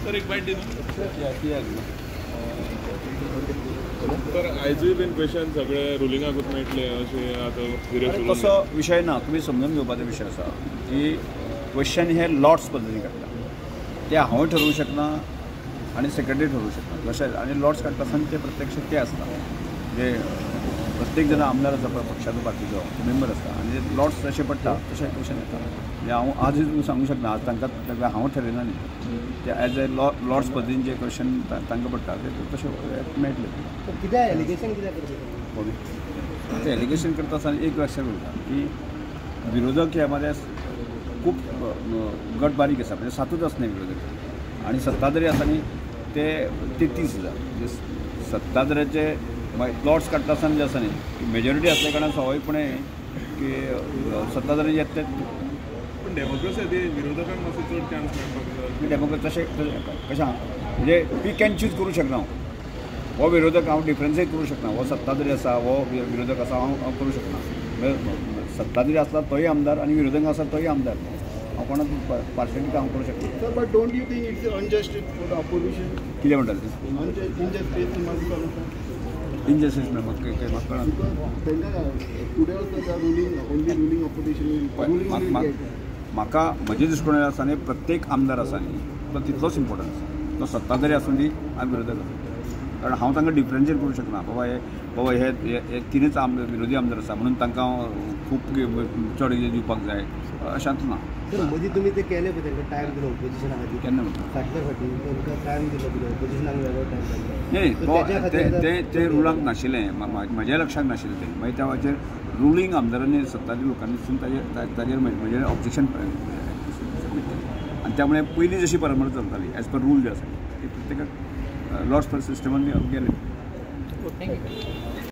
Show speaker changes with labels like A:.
A: Sir एक bite तर आयजूय बीन क्वेश्चन सगळे रुलिंगाकूच मेळटले अशें आतां
B: तसो विशय ना. तुम्ही समजून घेवपाचो विशय आसा की क्वेश्चन हे लॉर्ड्स पद्दतीन काडटा ते हांव ठरवू शकना आनी सेक्रेटरी ठरवू शकना जशें आनी लॉर्ड्स काडटा आसतना ते प्रत्यक्ष ते आसता म्हणजे प्रत्येक जण आमदार आसा पळय पक्षाचो पार्टीचो मेंबर आसता आनी लॉर्ड्स जशें पडटा तशें क्वेश्चन येता. म्हणजे हांव आजूच तुमकां सांगूंक शकना आज तांकां हांव ठरयना न्ही ते एज ए लॉर्ड्स पद्दतीन जे क्वेश्चन तांकां पडटा ते तशें मेळटले.
C: कित्याक एलिगेशन कित्याक करता
B: ते एलिगेशन करता आसतना एक लक्षात उरता की विरोधक हे मध्ये खूप गट बारीक आसा म्हणजे 7च आसना विरोधक आनी सत्ताधारी आसा न्ही ते 33 म्हणजे सत्ताधाऱ्याचे लॉर्ड्स काडटा आसतना जे आसा न्ही मेजॉरिटी आसल्या कारणान स्वाभावीकपणे की सत्ताधारी जे ते
A: पण डेमोक्रेसी ती विरोधकांक मातसो चड चान्स मेळपाक जाय.
B: डेमोक्रेसी तशें कशें म्हणजे पीक एंड चूज करूं शकना हो विरोधक हांव डिफरन्सिएट करूं शकना हो सत्ताधारी आसा हो विरोधक आसा हांव करूं शकना. सत्ताधारी आसता तोय आमदार आनी विरोधक आसा तोय आमदार हांव कोणाक पार्शलिटी हांव करूं शकना.
C: Sir but don't you think it's unjust for the opposition
B: कितें म्हणटा ते इनजस्टीस म्हाका कळना. म्हाका म्हजे दृश्टिकोनान आसा न्ही प्रत्येक आमदार आसा न्ही तो तितलोच इम्पॉर्टंट आसा तो सत्ताधारी आसूं दी आनी विरोधक आसूं कारण हांव तांकां डिफरन्शिएट करूं शकना बाबा हे तिनूच विरोधी आमदार आसा म्हणून तांकां खूब चड दिवपाक जाय अशांत ना.
C: सर मदीं तुमी ते केले पळय तांकां टायम दिलो ऑपोजिशना खातीर
B: केन्ना म्हणटा
C: फाटल्या फाटी तांकां टायम दिलो ऑपोजिशनाक वेगळो टायम
B: नाही ते रुलाक नाशिल्लें म्हज्या लक्षाक नाशिल्लें तें मागीर त्या वेळाचेर रुलींग आमदारांनी सत्ताधारी लोकांनी ताजेर म्हजें ऑब्जेक्शन आनी त्यामुळे पयलीं जशी परंपरा चलताली एज पर रूल जे आसा ते प्रत्येकाक लॉर्ड्स सिस्टमान गेले.
D: थँक्यू.